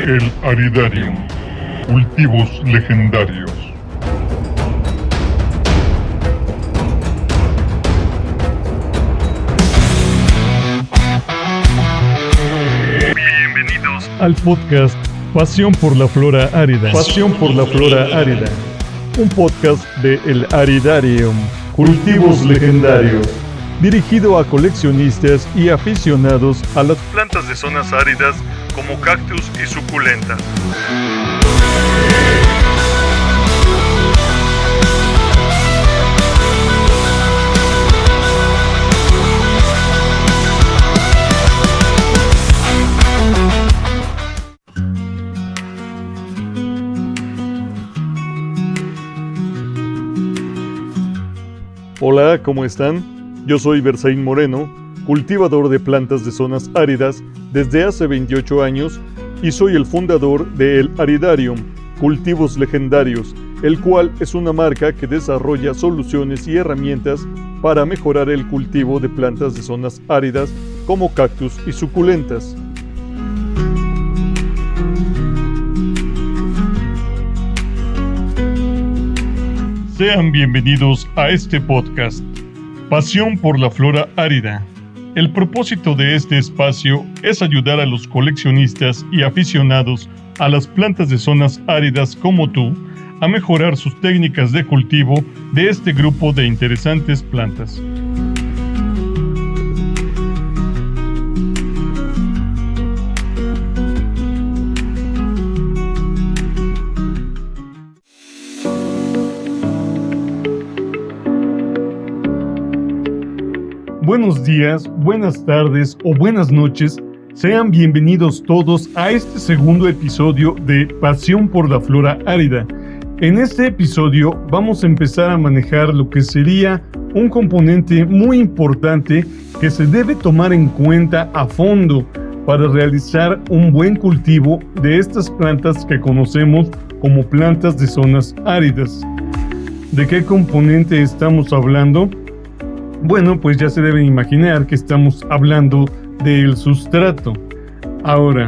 El Aridarium. Cultivos legendarios. Bienvenidos al podcast Pasión por la Flora Árida. Pasión por la Flora Árida. Un podcast de El Aridarium. Cultivos legendarios. Dirigido a coleccionistas y aficionados a las plantas de zonas áridas como cactus y suculentas. Hola, ¿cómo están? Yo soy Berzaín Moreno, cultivador de plantas de zonas áridas desde hace 28 años y soy el fundador de El Aridarium, Cultivos Legendarios, el cual es una marca que desarrolla soluciones y herramientas para mejorar el cultivo de plantas de zonas áridas como cactus y suculentas. Sean bienvenidos a este podcast, Pasión por la Flora Árida. El propósito de este espacio es ayudar a los coleccionistas y aficionados a las plantas de zonas áridas como tú a mejorar sus técnicas de cultivo de este grupo de interesantes plantas. Buenos días, buenas tardes o buenas noches. Sean bienvenidos todos a este segundo episodio de Pasión por la Flora Árida. En este episodio vamos a empezar a manejar lo que sería un componente muy importante que se debe tomar en cuenta a fondo para realizar un buen cultivo de estas plantas que conocemos como plantas de zonas áridas. ¿De qué componente estamos hablando? Bueno, pues ya se deben imaginar que estamos hablando del sustrato. Ahora,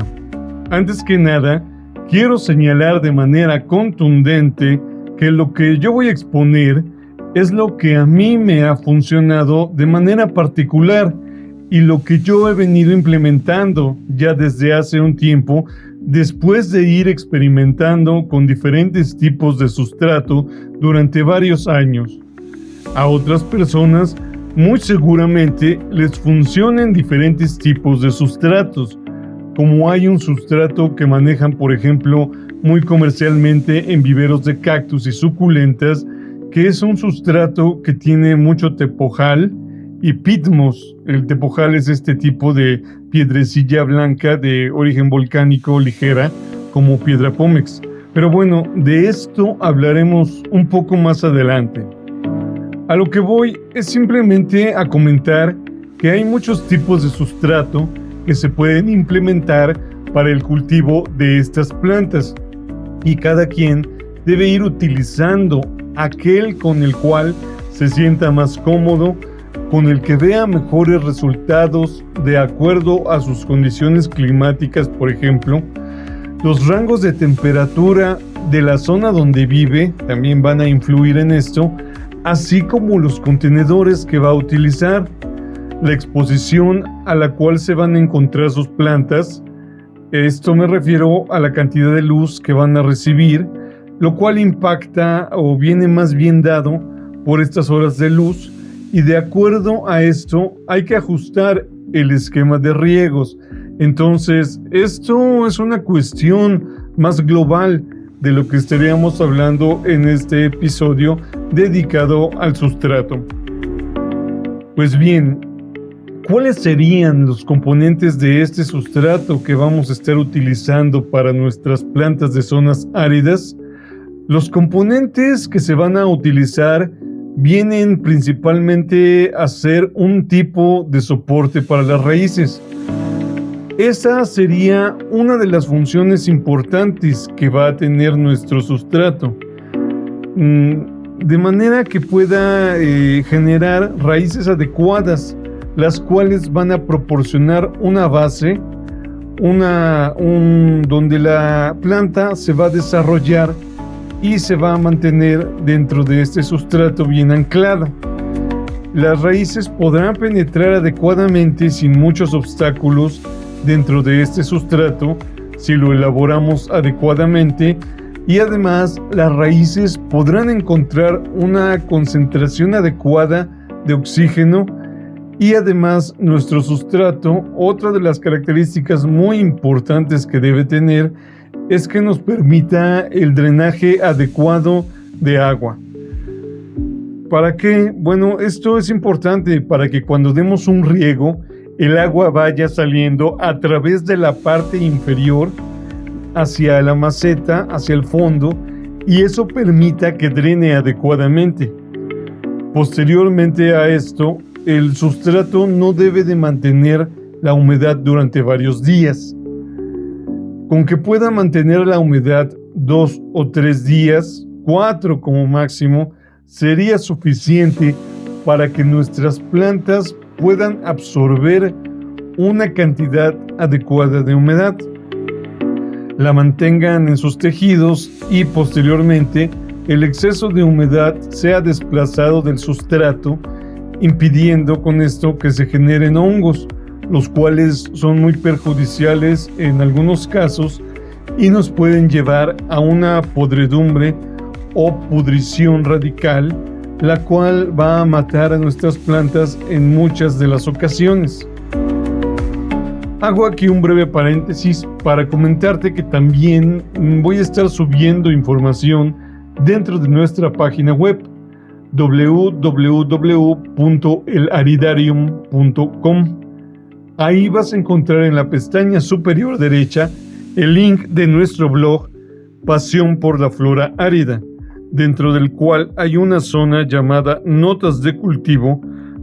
antes que nada, quiero señalar de manera contundente que lo que yo voy a exponer es lo que a mí me ha funcionado de manera particular y lo que yo he venido implementando ya desde hace un tiempo, después de ir experimentando con diferentes tipos de sustrato durante varios años. A otras personas muy seguramente les funcionan diferentes tipos de sustratos, como hay un sustrato que manejan, por ejemplo, muy comercialmente en viveros de cactus y suculentas, que es un sustrato que tiene mucho tepojal y pitmos. El tepojal es este tipo de piedrecilla blanca de origen volcánico ligera, como piedra pómex. Pero bueno, de esto hablaremos un poco más adelante. A lo que voy es simplemente a comentar que hay muchos tipos de sustrato que se pueden implementar para el cultivo de estas plantas y cada quien debe ir utilizando aquel con el cual se sienta más cómodo, con el que vea mejores resultados de acuerdo a sus condiciones climáticas, por ejemplo. Los rangos de temperatura de la zona donde vive también van a influir en esto, así como los contenedores que va a utilizar, la exposición a la cual se van a encontrar sus plantas. Esto me refiero a la cantidad de luz que van a recibir, lo cual impacta o viene más bien dado por estas horas de luz, y de acuerdo a esto hay que ajustar el esquema de riegos. Entonces, esto es una cuestión más global de lo que estaríamos hablando en este episodio dedicado al sustrato. Pues bien, ¿cuáles serían los componentes de este sustrato que vamos a estar utilizando para nuestras plantas de zonas áridas? Los componentes que se van a utilizar vienen principalmente a ser un tipo de soporte para las raíces. Esa sería una de las funciones importantes que va a tener nuestro sustrato, de manera que pueda generar raíces adecuadas, las cuales van a proporcionar una base, donde la planta se va a desarrollar y se va a mantener dentro de este sustrato bien anclada. Las raíces podrán penetrar adecuadamente sin muchos obstáculos dentro de este sustrato si lo elaboramos adecuadamente, y además las raíces podrán encontrar una concentración adecuada de oxígeno, y además nuestro sustrato, otra de las características muy importantes que debe tener es que nos permita el drenaje adecuado de agua. ¿Para qué? Bueno, esto es importante para que cuando demos un riego, el agua vaya saliendo a través de la parte inferior hacia la maceta, hacia el fondo, y eso permita que drene adecuadamente. Posteriormente a esto, el sustrato no debe de mantener la humedad durante varios días. Con que pueda mantener la humedad 2 o 3 días, 4 como máximo, sería suficiente para que nuestras plantas puedan absorber una cantidad adecuada de humedad, la mantengan en sus tejidos y posteriormente el exceso de humedad sea desplazado del sustrato, impidiendo con esto que se generen hongos, los cuales son muy perjudiciales en algunos casos y nos pueden llevar a una podredumbre o pudrición radical, la cual va a matar a nuestras plantas en muchas de las ocasiones. Hago aquí un breve paréntesis para comentarte que también voy a estar subiendo información dentro de nuestra página web www.elaridarium.com. Ahí vas a encontrar en la pestaña superior derecha el link de nuestro blog Pasión por la Flora Árida, dentro del cual hay una zona llamada Notas de Cultivo,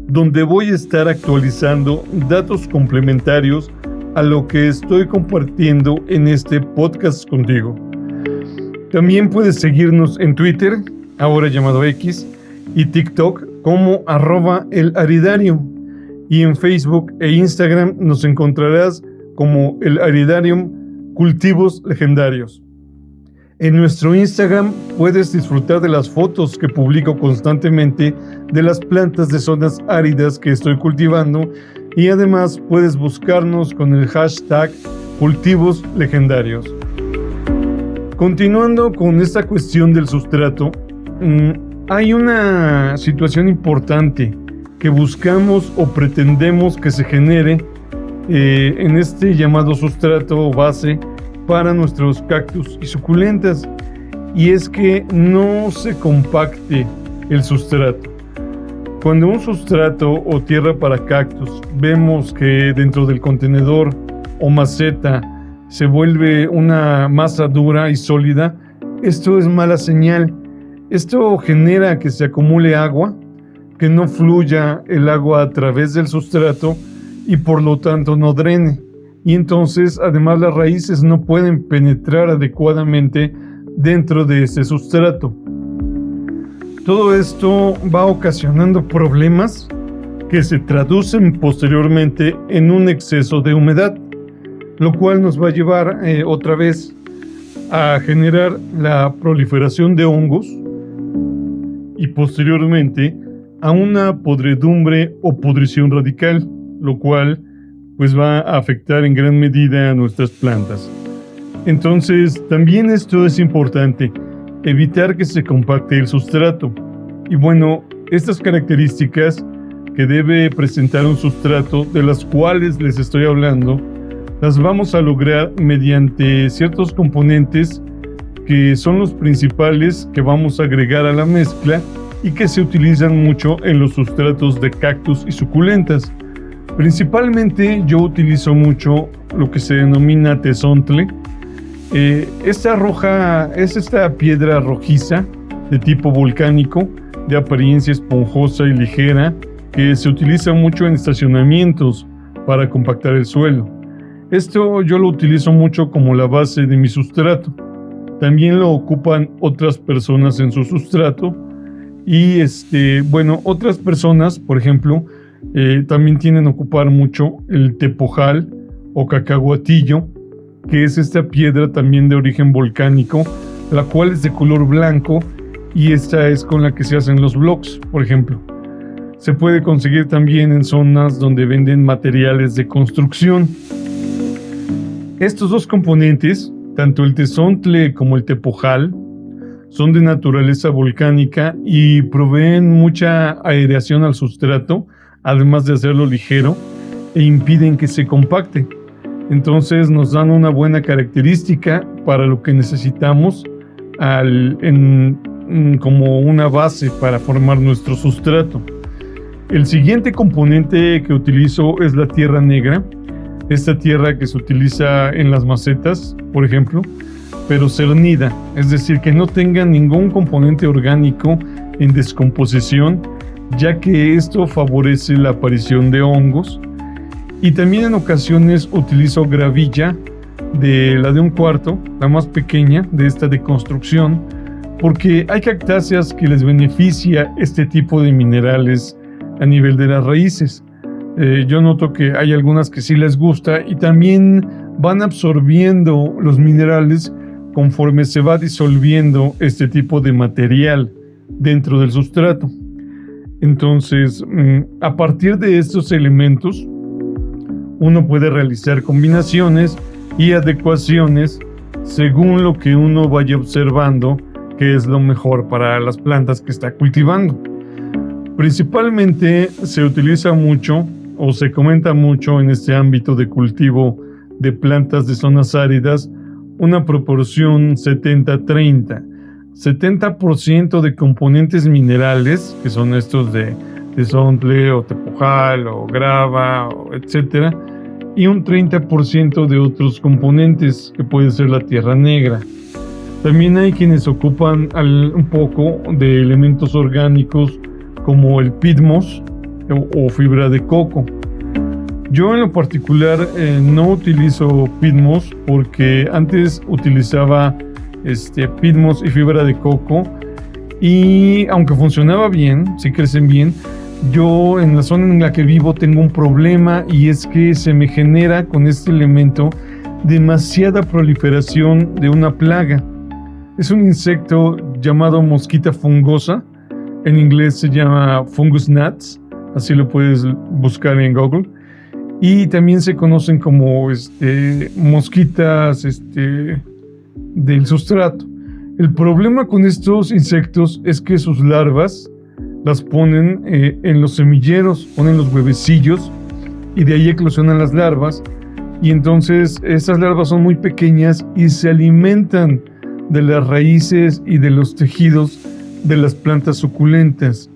donde voy a estar actualizando datos complementarios a lo que estoy compartiendo en este podcast contigo. También puedes seguirnos en Twitter, ahora llamado X, y TikTok como @elaridarium, y en Facebook e Instagram nos encontrarás como El Aridarium Cultivos Legendarios. En nuestro Instagram puedes disfrutar de las fotos que publico constantemente de las plantas de zonas áridas que estoy cultivando, y además puedes buscarnos con el hashtag Cultivos Legendarios. Continuando con esta cuestión del sustrato, hay una situación importante que buscamos o pretendemos que se genere en este llamado sustrato base para nuestros cactus y suculentas, y es que no se compacte el sustrato. Cuando un sustrato o tierra para cactus vemos que dentro del contenedor o maceta se vuelve una masa dura y sólida, esto es mala señal. Esto genera que se acumule agua, que no fluya el agua a través del sustrato y por lo tanto no drene. Y entonces además las raíces no pueden penetrar adecuadamente dentro de ese sustrato. Todo esto va ocasionando problemas que se traducen posteriormente en un exceso de humedad, lo cual nos va a llevar otra vez a generar la proliferación de hongos y posteriormente a una podredumbre o pudrición radical, lo cual pues va a afectar en gran medida a nuestras plantas. Entonces también esto es importante, evitar que se compacte el sustrato. Y bueno, estas características que debe presentar un sustrato, de las cuales les estoy hablando, las vamos a lograr mediante ciertos componentes que son los principales que vamos a agregar a la mezcla y que se utilizan mucho en los sustratos de cactus y suculentas. Principalmente yo utilizo mucho lo que se denomina tezontle. Esta piedra rojiza de tipo volcánico, de apariencia esponjosa y ligera, que se utiliza mucho en estacionamientos para compactar el suelo. Esto yo lo utilizo mucho como la base de mi sustrato. También lo ocupan otras personas en su sustrato. Y otras personas, por ejemplo, también tienden a ocupar mucho el tepojal o cacahuatillo, que es esta piedra también de origen volcánico, la cual es de color blanco y esta es con la que se hacen los blocks, por ejemplo. Se puede conseguir también en zonas donde venden materiales de construcción. Estos dos componentes, tanto el tezontle como el tepojal, son de naturaleza volcánica y proveen mucha aireación al sustrato, además de hacerlo ligero, e impiden que se compacte. Entonces nos dan una buena característica para lo que necesitamos como una base para formar nuestro sustrato. El siguiente componente que utilizo es la tierra negra. Esta tierra que se utiliza en las macetas, por ejemplo, pero cernida, es decir, que no tenga ningún componente orgánico en descomposición, ya que esto favorece la aparición de hongos. Y también en ocasiones utilizo gravilla de la de 1/4, la más pequeña de esta de construcción, porque hay cactáceas que les beneficia este tipo de minerales a nivel de las raíces. Yo noto que hay algunas que sí les gusta y también van absorbiendo los minerales conforme se va disolviendo este tipo de material dentro del sustrato. Entonces, a partir de estos elementos, uno puede realizar combinaciones y adecuaciones según lo que uno vaya observando que es lo mejor para las plantas que está cultivando. Principalmente se utiliza mucho o se comenta mucho en este ámbito de cultivo de plantas de zonas áridas una proporción 70-30. 70% de componentes minerales, que son estos de tezontle o tepojal o grava, etc., y un 30% de otros componentes, que puede ser la tierra negra. También hay quienes ocupan un poco de elementos orgánicos como el pitmos o fibra de coco. Yo en lo particular no utilizo pitmos porque antes utilizaba pitmos y fibra de coco y aunque funcionaba bien, sí crecen bien, yo en la zona en la que vivo tengo un problema y es que se me genera con este elemento demasiada proliferación de una plaga. Es un insecto llamado mosquita fungosa, en inglés se llama fungus gnats, así lo puedes buscar en Google, y también se conocen como mosquitas del sustrato. El problema con estos insectos es que sus larvas las ponen en los semilleros, ponen los huevecillos y de ahí eclosionan las larvas y entonces estas larvas son muy pequeñas y se alimentan de las raíces y de los tejidos de las plantas suculentas.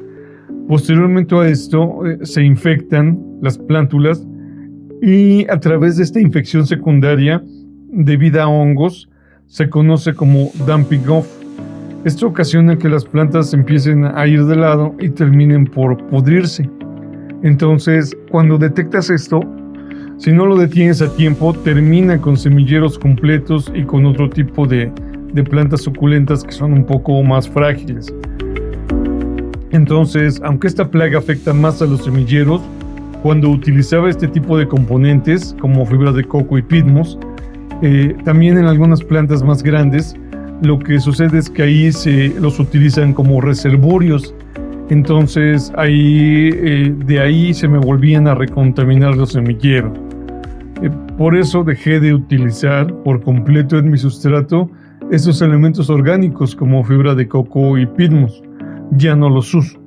Posteriormente a esto se infectan las plántulas y a través de esta infección secundaria debida a hongos se conoce como dumping off. Esto ocasiona que las plantas empiecen a ir de lado y terminen por pudrirse. Entonces, cuando detectas esto, si no lo detienes a tiempo, termina con semilleros completos y con otro tipo de plantas suculentas que son un poco más frágiles. Entonces, aunque esta plaga afecta más a los semilleros, cuando utilizaba este tipo de componentes como fibra de coco y pitmos, también en algunas plantas más grandes, lo que sucede es que ahí los utilizan como reservorios. Entonces de ahí se me volvían a recontaminar los semilleros. Por eso dejé de utilizar por completo en mi sustrato esos elementos orgánicos como fibra de coco y pitmos. Ya no los uso.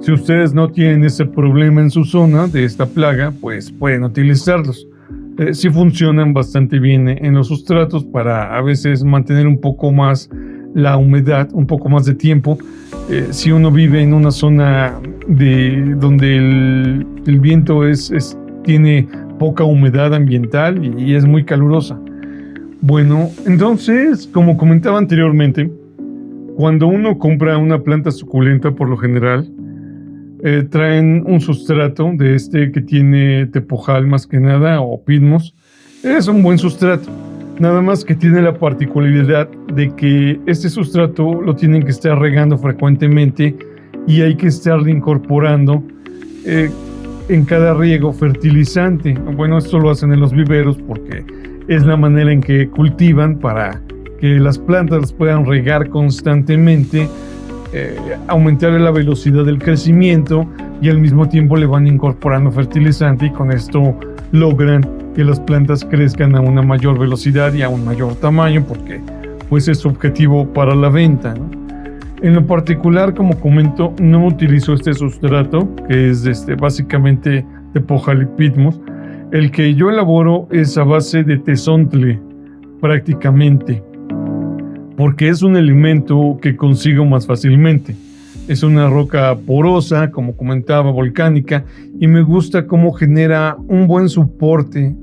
Si ustedes no tienen ese problema en su zona de esta plaga, pues pueden utilizarlos. Sí funcionan bastante bien en los sustratos para a veces mantener un poco más la humedad, un poco más de tiempo. Si uno vive en una zona donde el viento tiene poca humedad ambiental y es muy calurosa. Bueno, entonces, como comentaba anteriormente, cuando uno compra una planta suculenta, por lo general, traen un sustrato de que tiene tepojal más que nada o pitmos. Es un buen sustrato, nada más que tiene la particularidad de que este sustrato lo tienen que estar regando frecuentemente y hay que estarle incorporando en cada riego fertilizante. Bueno, esto lo hacen en los viveros porque es la manera en que cultivan para que las plantas las puedan regar constantemente, aumentar la velocidad del crecimiento y al mismo tiempo le van incorporando fertilizante y con esto logran que las plantas crezcan a una mayor velocidad y a un mayor tamaño porque pues es su objetivo para la venta, ¿no? En lo particular, como comento, no utilizo este sustrato que es básicamente de Pojalipidmus. El que yo elaboro es a base de tezontle prácticamente, porque es un elemento que consigo más fácilmente. Es una roca porosa, como comentaba, volcánica, y me gusta cómo genera un buen soporte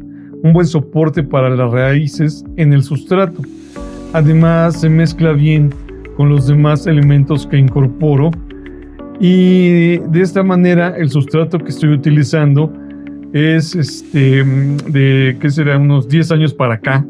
para las raíces en el sustrato. Además, se mezcla bien con los demás elementos que incorporo, y de esta manera el sustrato que estoy utilizando es de, ¿qué será? Unos 10 años para acá.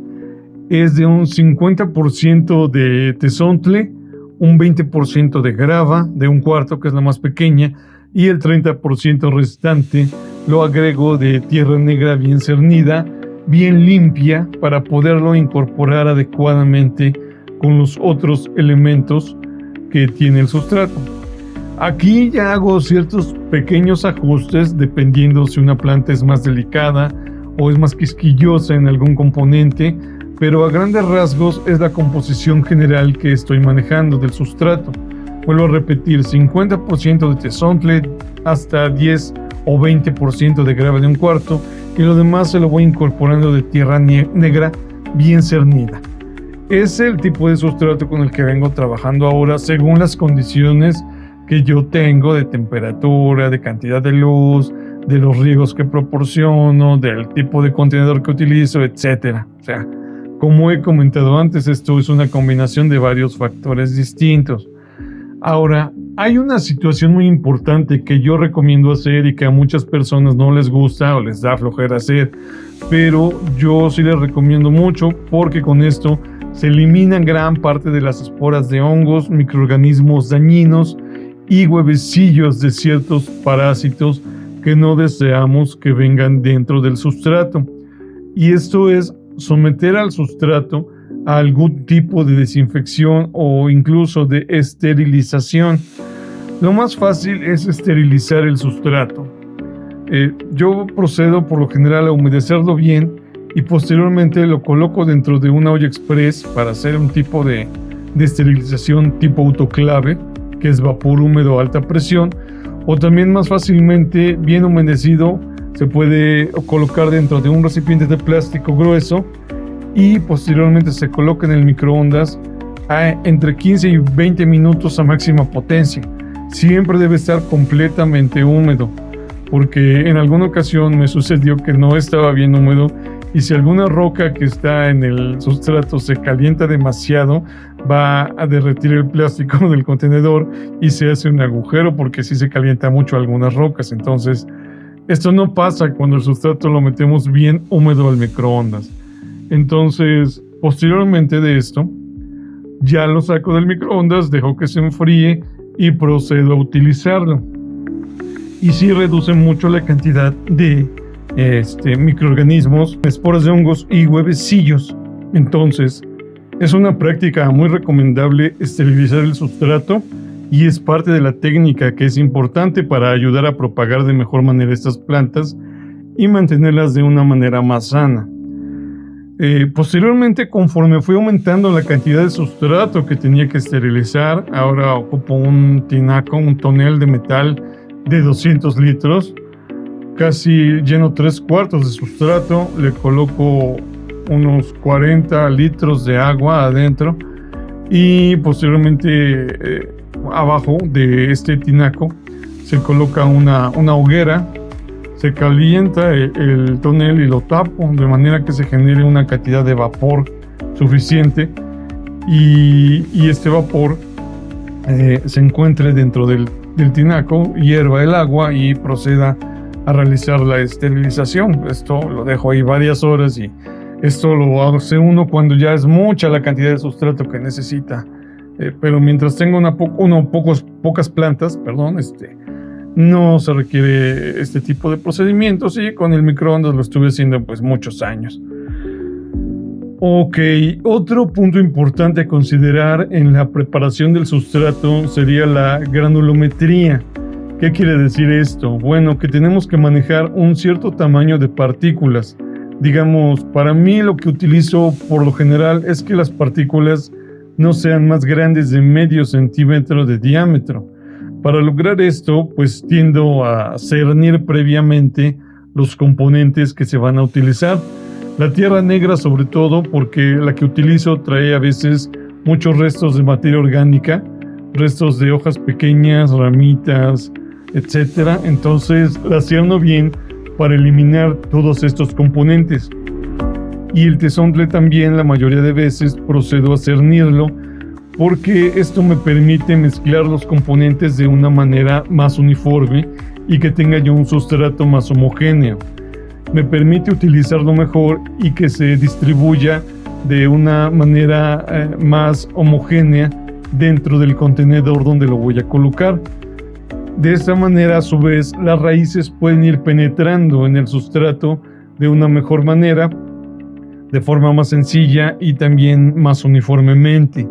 Es de un 50% de tezontle, un 20% de grava, de un cuarto, que es la más pequeña, y el 30% restante lo agrego de tierra negra bien cernida, bien limpia, para poderlo incorporar adecuadamente con los otros elementos que tiene el sustrato. Aquí ya hago ciertos pequeños ajustes dependiendo si una planta es más delicada o es más quisquillosa en algún componente, pero a grandes rasgos es la composición general que estoy manejando del sustrato. Vuelvo a repetir, 50% de tezontle, hasta 10 o 20% de grava de un cuarto, y lo demás se lo voy incorporando de tierra negra bien cernida. Es el tipo de sustrato con el que vengo trabajando ahora según las condiciones que yo tengo de temperatura, de cantidad de luz, de los riegos que proporciono, del tipo de contenedor que utilizo, etc. O sea, como he comentado antes, esto es una combinación de varios factores distintos. Ahora, hay una situación muy importante que yo recomiendo hacer y que a muchas personas no les gusta o les da flojera hacer, pero yo sí les recomiendo mucho porque con esto se eliminan gran parte de las esporas de hongos, microorganismos dañinos y huevecillos de ciertos parásitos que no deseamos que vengan dentro del sustrato. Y esto es someter al sustrato a algún tipo de desinfección o incluso de esterilización. Lo más fácil es esterilizar el sustrato. Yo procedo por lo general a humedecerlo bien y posteriormente lo coloco dentro de una olla express para hacer un tipo de esterilización tipo autoclave, que es vapor húmedo a alta presión, o también más fácilmente bien humedecido se puede colocar dentro de un recipiente de plástico grueso y posteriormente se coloca en el microondas a entre 15 y 20 minutos a máxima potencia. Siempre debe estar completamente húmedo, porque en alguna ocasión me sucedió que no estaba bien húmedo y si alguna roca que está en el sustrato se calienta demasiado, va a derretir el plástico del contenedor y se hace un agujero porque sí se calienta mucho algunas rocas. Entonces, esto no pasa cuando el sustrato lo metemos bien húmedo al microondas. Entonces, posteriormente de esto, ya lo saco del microondas, dejo que se enfríe y procedo a utilizarlo. Y sí reduce mucho la cantidad de microorganismos, esporas de hongos y huevecillos. Entonces, es una práctica muy recomendable esterilizar el sustrato y es parte de la técnica que es importante para ayudar a propagar de mejor manera estas plantas y mantenerlas de una manera más sana. Posteriormente, conforme fui aumentando la cantidad de sustrato que tenía que esterilizar, ahora ocupo un tinaco, un tonel de metal de 200 litros, casi lleno 3/4 de sustrato, le coloco unos 40 litros de agua adentro y posteriormente abajo de este tinaco se coloca una hoguera, se calienta el tonel y lo tapo de manera que se genere una cantidad de vapor suficiente y este vapor se encuentre dentro del tinaco, hierva el agua y proceda a realizar la esterilización. Esto lo dejo ahí varias horas y esto lo hace uno cuando ya es mucha la cantidad de sustrato que necesita. Pero mientras tenga pocas plantas, no se requiere este tipo de procedimientos y con el microondas lo estuve haciendo pues muchos años. Ok, otro punto importante a considerar en la preparación del sustrato sería la granulometría. ¿Qué quiere decir esto? Bueno, que tenemos que manejar un cierto tamaño de partículas. Digamos, para mí lo que utilizo por lo general es que las partículas no sean más grandes de medio centímetro de diámetro. Para lograr esto, pues tiendo a cernir previamente los componentes que se van a utilizar. La tierra negra sobre todo porque la que utilizo trae a veces muchos restos de materia orgánica, restos de hojas pequeñas, ramitas, etc. Entonces la cierno bien para eliminar todos estos componentes. Y el tezontle también la mayoría de veces procedo a cernirlo porque esto me permite mezclar los componentes de una manera más uniforme y que tenga yo un sustrato más homogéneo. Me permite utilizarlo mejor y que se distribuya de una manera más homogénea dentro del contenedor donde lo voy a colocar. De esta manera, a su vez, las raíces pueden ir penetrando en el sustrato de una mejor manera, de forma más sencilla y también más uniformemente.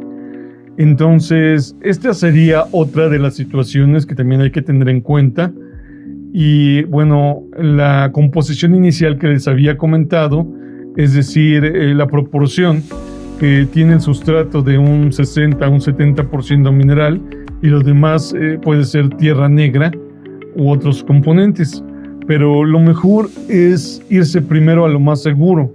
Entonces, esta sería otra de las situaciones que también hay que tener en cuenta. Y bueno, la composición inicial que les había comentado, es decir, la proporción que tiene el sustrato de un 60 a un 70% mineral y lo demás puede ser tierra negra u otros componentes. Pero lo mejor es irse primero a lo más seguro,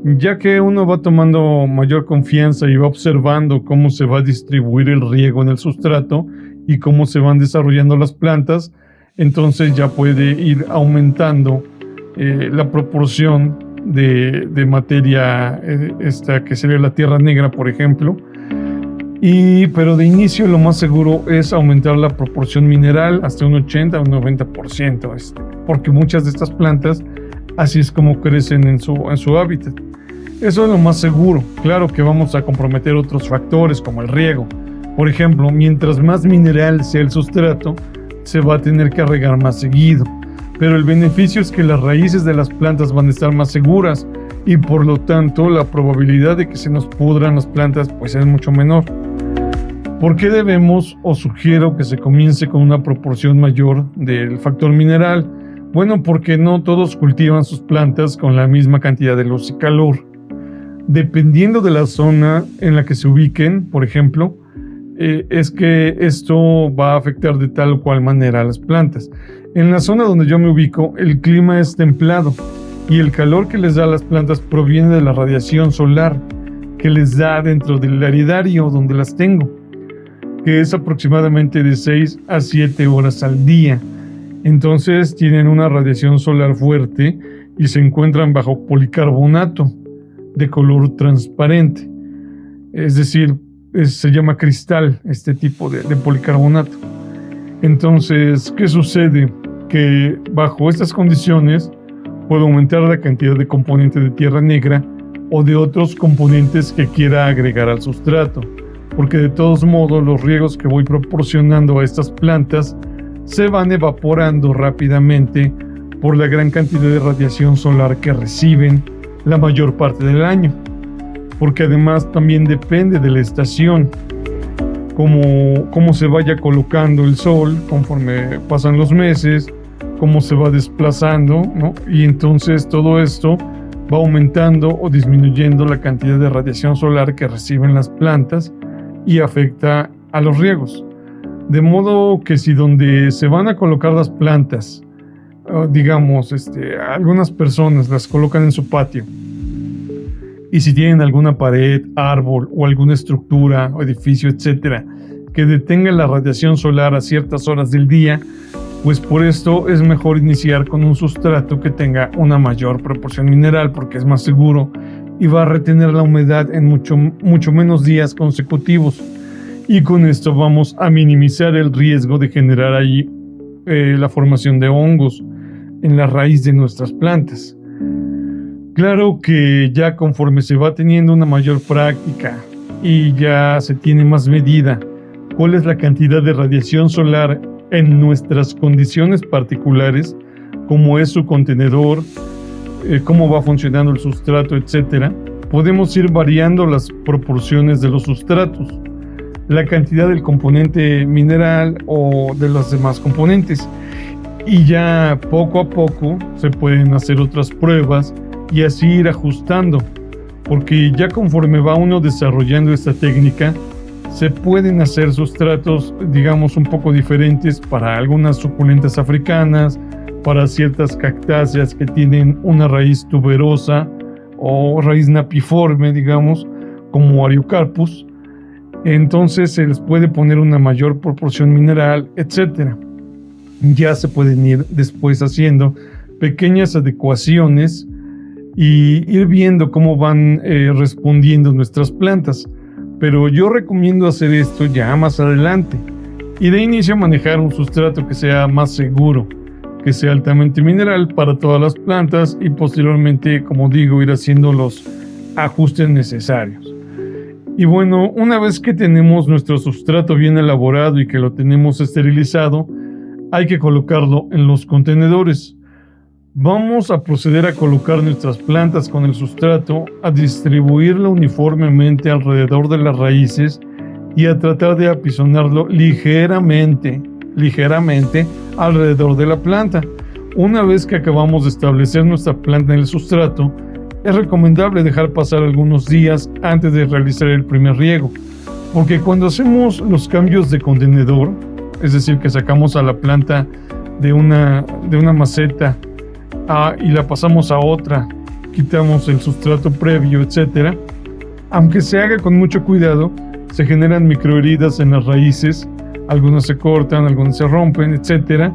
ya que uno va tomando mayor confianza y va observando cómo se va a distribuir el riego en el sustrato y cómo se van desarrollando las plantas. Entonces ya puede ir aumentando la proporción de materia, esta que sería la tierra negra, por ejemplo. Pero de inicio lo más seguro es aumentar la proporción mineral hasta un 80 o un 90%, porque muchas de estas plantas así es como crecen en su hábitat. Eso es lo más seguro. Claro que vamos a comprometer otros factores como el riego. Por ejemplo, mientras más mineral sea el sustrato, se va a tener que regar más seguido, pero el beneficio es que las raíces de las plantas van a estar más seguras y por lo tanto la probabilidad de que se nos pudran las plantas pues es mucho menor. ¿Por qué debemos o sugiero que se comience con una proporción mayor del factor mineral? Bueno, porque no todos cultivan sus plantas con la misma cantidad de luz y calor. Dependiendo de la zona en la que se ubiquen, por ejemplo, es que esto va a afectar de tal o cual manera a las plantas. En la zona donde yo me ubico, el clima es templado y el calor que les da a las plantas proviene de la radiación solar que les da dentro del aridario donde las tengo, que es aproximadamente de 6 a 7 horas al día. Entonces tienen una radiación solar fuerte y se encuentran bajo policarbonato de color transparente, es decir, se llama cristal este tipo de policarbonato. Entonces, ¿qué sucede? Que bajo estas condiciones puedo aumentar la cantidad de componente de tierra negra o de otros componentes que quiera agregar al sustrato, porque de todos modos los riegos que voy proporcionando a estas plantas se van evaporando rápidamente por la gran cantidad de radiación solar que reciben la mayor parte del año. Porque además también depende de la estación, cómo se vaya colocando el sol conforme pasan los meses, cómo se va desplazando, ¿no? Y entonces todo esto va aumentando o disminuyendo la cantidad de radiación solar que reciben las plantas y afecta a los riegos. De modo que si donde se van a colocar las plantas, digamos, algunas personas las colocan en su patio, y si tienen alguna pared, árbol o alguna estructura o edificio, etcétera, que detenga la radiación solar a ciertas horas del día, pues por esto es mejor iniciar con un sustrato que tenga una mayor proporción mineral porque es más seguro y va a retener la humedad en mucho menos días consecutivos. Y con esto vamos a minimizar el riesgo de generar ahí la formación de hongos en la raíz de nuestras plantas. Claro que ya conforme se va teniendo una mayor práctica y ya se tiene más medida cuál es la cantidad de radiación solar en nuestras condiciones particulares, cómo es su contenedor, cómo va funcionando el sustrato, etc., podemos ir variando las proporciones de los sustratos, la cantidad del componente mineral o de los demás componentes. Y ya poco a poco se pueden hacer otras pruebas y así ir ajustando, porque ya conforme va uno desarrollando esta técnica, se pueden hacer sustratos, digamos, un poco diferentes para algunas suculentas africanas, para ciertas cactáceas que tienen una raíz tuberosa o raíz napiforme, digamos, como Ariocarpus. Entonces se les puede poner una mayor proporción mineral, etc. Ya se pueden ir después haciendo pequeñas adecuaciones y ir viendo cómo van respondiendo nuestras plantas. Pero yo recomiendo hacer esto ya más adelante y de inicio manejar un sustrato que sea más seguro, que sea altamente mineral para todas las plantas y posteriormente, como digo, ir haciendo los ajustes necesarios. Y bueno, una vez que tenemos nuestro sustrato bien elaborado y que lo tenemos esterilizado, hay que colocarlo en los contenedores. Vamos a proceder a colocar nuestras plantas con el sustrato, a distribuirlo uniformemente alrededor de las raíces y a tratar de apisonarlo ligeramente alrededor de la planta. Una vez que acabamos de establecer nuestra planta en el sustrato, es recomendable dejar pasar algunos días antes de realizar el primer riego, porque cuando hacemos los cambios de contenedor, es decir, que sacamos a la planta de una maceta y la pasamos a otra, quitamos el sustrato previo, etc. Aunque se haga con mucho cuidado, se generan microheridas en las raíces, algunas se cortan, algunas se rompen, etc.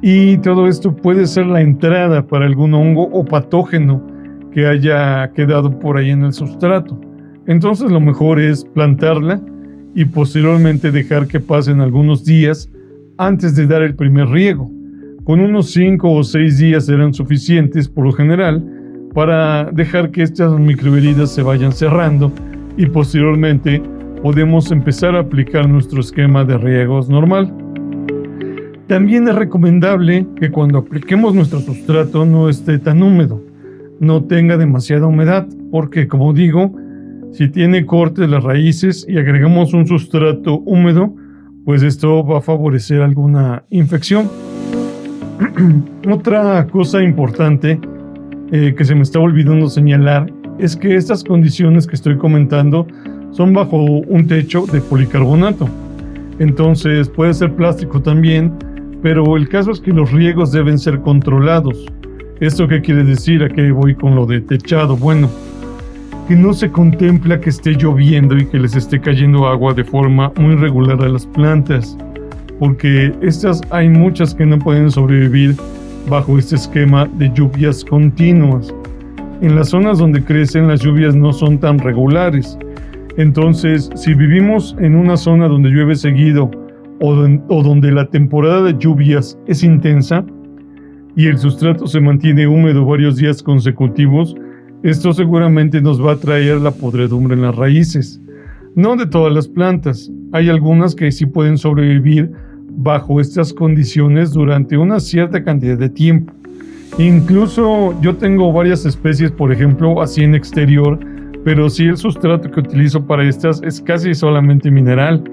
Y todo esto puede ser la entrada para algún hongo o patógeno que haya quedado por ahí en el sustrato. Entonces lo mejor es plantarla y posteriormente dejar que pasen algunos días antes de dar el primer riego. Con unos 5 o 6 días serán suficientes por lo general para dejar que estas microheridas se vayan cerrando y posteriormente podemos empezar a aplicar nuestro esquema de riegos normal. También es recomendable que cuando apliquemos nuestro sustrato no esté tan húmedo, no tenga demasiada humedad, porque como digo, si tiene cortes las raíces y agregamos un sustrato húmedo, pues esto va a favorecer alguna infección. Otra cosa importante que se me está olvidando señalar es que estas condiciones que estoy comentando son bajo un techo de policarbonato. Entonces puede ser plástico también, pero el caso es que los riegos deben ser controlados. ¿Esto qué quiere decir? ¿A qué voy con lo de techado? Bueno, que no se contempla que esté lloviendo y que les esté cayendo agua de forma muy regular a las plantas, porque hay muchas que no pueden sobrevivir bajo este esquema de lluvias continuas. En las zonas donde crecen las lluvias no son tan regulares. Entonces, si vivimos en una zona donde llueve seguido o donde la temporada de lluvias es intensa y el sustrato se mantiene húmedo varios días consecutivos, esto seguramente nos va a traer la podredumbre en las raíces. No de todas las plantas, hay algunas que sí pueden sobrevivir bajo estas condiciones durante una cierta cantidad de tiempo. Incluso yo tengo varias especies, por ejemplo, así en exterior, pero sí el sustrato que utilizo para estas es casi solamente mineral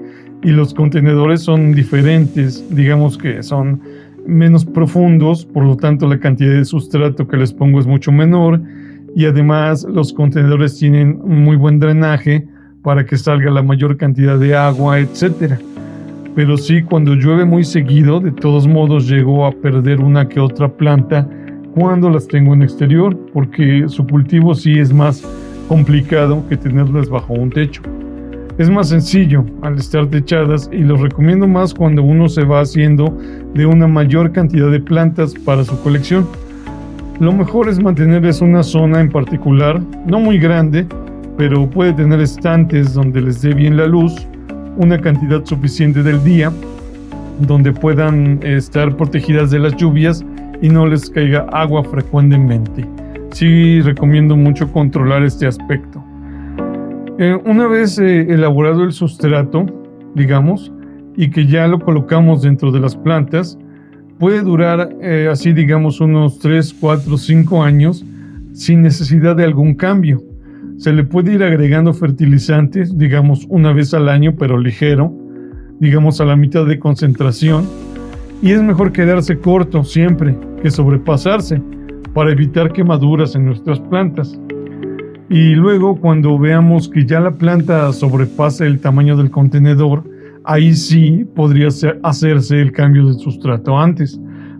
y los contenedores son diferentes, digamos que son menos profundos, por lo tanto la cantidad de sustrato que les pongo es mucho menor y además los contenedores tienen un muy buen drenaje para que salga la mayor cantidad de agua, etc. Pero sí, cuando llueve muy seguido, de todos modos llego a perder una que otra planta cuando las tengo en exterior, porque su cultivo sí es más complicado que tenerlas bajo un techo. Es más sencillo al estar techadas y los recomiendo más cuando uno se va haciendo de una mayor cantidad de plantas para su colección. Lo mejor es mantenerles una zona en particular, no muy grande, pero puede tener estantes donde les dé bien la luz, una cantidad suficiente del día, donde puedan estar protegidas de las lluvias y no les caiga agua frecuentemente. Sí, recomiendo mucho controlar este aspecto. Una vez elaborado el sustrato, digamos, y que ya lo colocamos dentro de las plantas, puede durar así, digamos, unos 3, 4, 5 años sin necesidad de algún cambio. Se le puede ir agregando fertilizantes, digamos una vez al año, pero ligero, digamos a la mitad de concentración. Y es mejor quedarse corto siempre que sobrepasarse para evitar quemaduras en nuestras plantas. Y luego, cuando veamos que ya la planta sobrepasa el tamaño del contenedor, ahí sí podría hacerse el cambio de sustrato antes.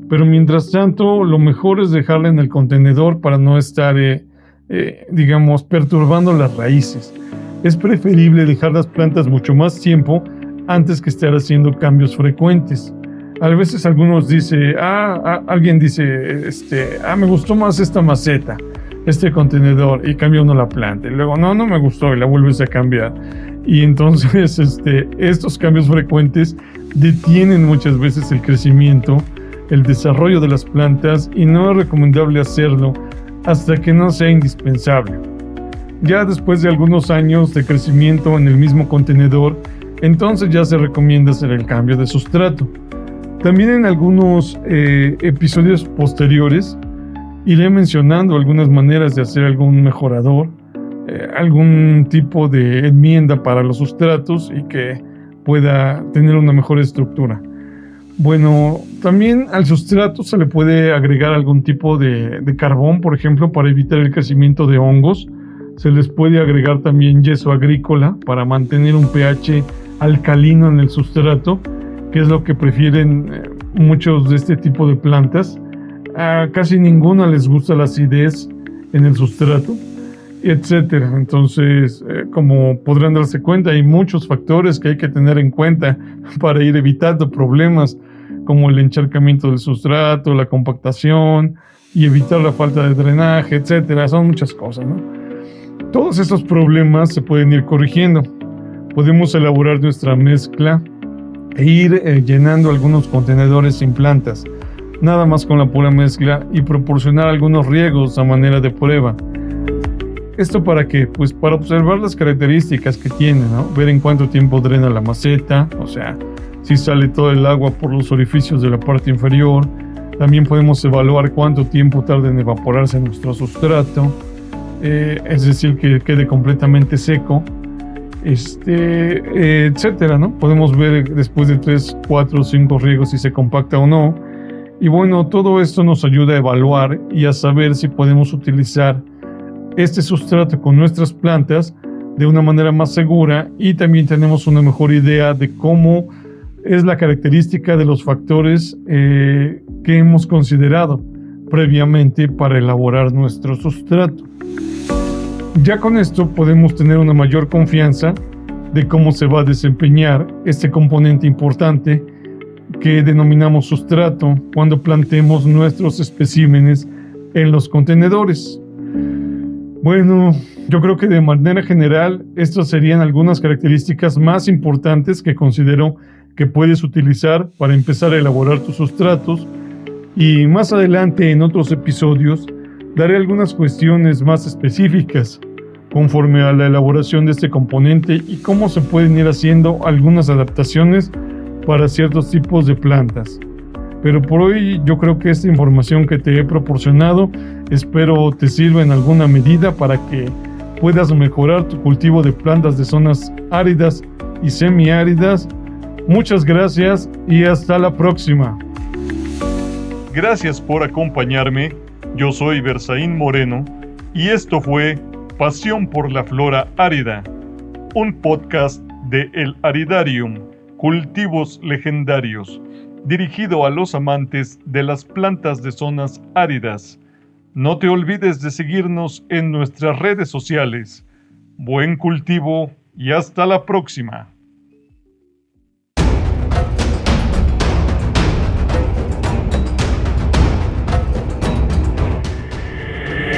Pero mientras tanto, lo mejor es dejarla en el contenedor para no estar, digamos, perturbando las raíces. Es preferible dejar las plantas mucho más tiempo antes que estar haciendo cambios frecuentes. A veces algunos dicen, alguien dice, me gustó más esta maceta, este contenedor, y cambia uno la planta. Y luego, no me gustó, y la vuelves a cambiar. Y entonces, estos cambios frecuentes detienen muchas veces el crecimiento, el desarrollo de las plantas, y no es recomendable hacerlo hasta que no sea indispensable. Ya después de algunos años de crecimiento en el mismo contenedor, entonces ya se recomienda hacer el cambio de sustrato. También en algunos episodios posteriores iré mencionando algunas maneras de hacer algún mejorador, algún tipo de enmienda para los sustratos y que pueda tener una mejor estructura. Bueno, también al sustrato se le puede agregar algún tipo de carbón, por ejemplo, para evitar el crecimiento de hongos. Se les puede agregar también yeso agrícola para mantener un pH alcalino en el sustrato, que es lo que prefieren muchos de este tipo de plantas. A casi ninguna les gusta la acidez en el sustrato, etcétera. Entonces, como podrán darse cuenta, hay muchos factores que hay que tener en cuenta para ir evitando problemas como el encharcamiento del sustrato, la compactación y evitar la falta de drenaje, etcétera. Son muchas cosas, ¿no? Todos estos problemas se pueden ir corrigiendo. Podemos elaborar nuestra mezcla e ir llenando algunos contenedores sin plantas, nada más con la pura mezcla, y proporcionar algunos riegos a manera de prueba. ¿Esto para qué? Pues para observar las características que tiene, ¿no? Ver en cuánto tiempo drena la maceta, o sea, si sale todo el agua por los orificios de la parte inferior. También podemos evaluar cuánto tiempo tarda en evaporarse nuestro sustrato, es decir, que quede completamente seco, etcétera, ¿no? Podemos ver después de 3, 4, 5 riegos si se compacta o no. Y bueno, todo esto nos ayuda a evaluar y a saber si podemos utilizar este sustrato con nuestras plantas de una manera más segura, y también tenemos una mejor idea de cómo es la característica de los factores que hemos considerado previamente para elaborar nuestro sustrato. Ya con esto podemos tener una mayor confianza de cómo se va a desempeñar este componente importante que denominamos sustrato cuando plantemos nuestros especímenes en los contenedores. Bueno, yo creo que de manera general estas serían algunas características más importantes que considero que puedes utilizar para empezar a elaborar tus sustratos, y más adelante en otros episodios daré algunas cuestiones más específicas conforme a la elaboración de este componente y cómo se pueden ir haciendo algunas adaptaciones para ciertos tipos de plantas. Pero por hoy yo creo que esta información que te he proporcionado espero te sirva en alguna medida para que puedas mejorar tu cultivo de plantas de zonas áridas y semiáridas. Muchas gracias y hasta la próxima. Gracias por acompañarme. Yo soy Berzaín Moreno y esto fue Pasión por la Flora Árida, un podcast de El Aridarium, Cultivos Legendarios, dirigido a los amantes de las plantas de zonas áridas. No te olvides de seguirnos en nuestras redes sociales. Buen cultivo y hasta la próxima.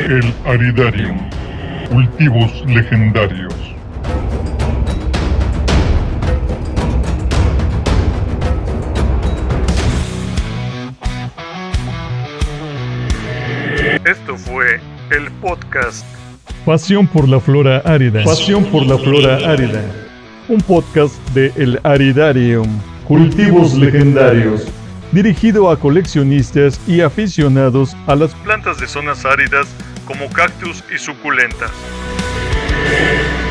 El Aridarium, Cultivos Legendarios. Esto fue el podcast Pasión por la Flora Árida. Pasión por la Flora Árida. Un podcast de El Aridarium, Cultivos Legendarios, dirigido a coleccionistas y aficionados a las plantas de zonas áridas como cactus y suculentas. Podcast.